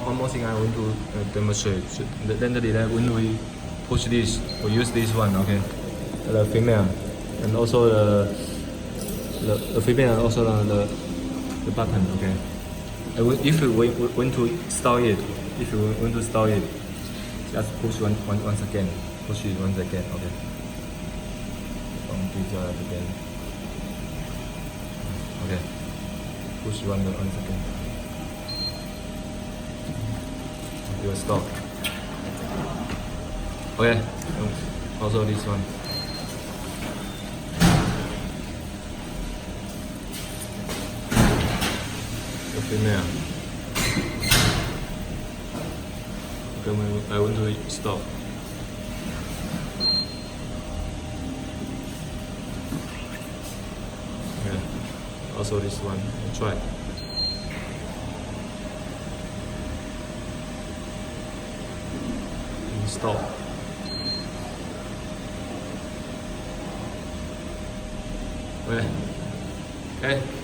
one more thing I want to demonstrate. Then when we push this, we use this one, okay? The female, and also the female, and also the button, okay? If you want to start it, just push once again. Push it once again, okay? Again. Okay. Push once again. You will stop. Okay. Also this one. The female. Okay, I want to stop. Okay. Also this one. Try. Stop. Okay. Okay.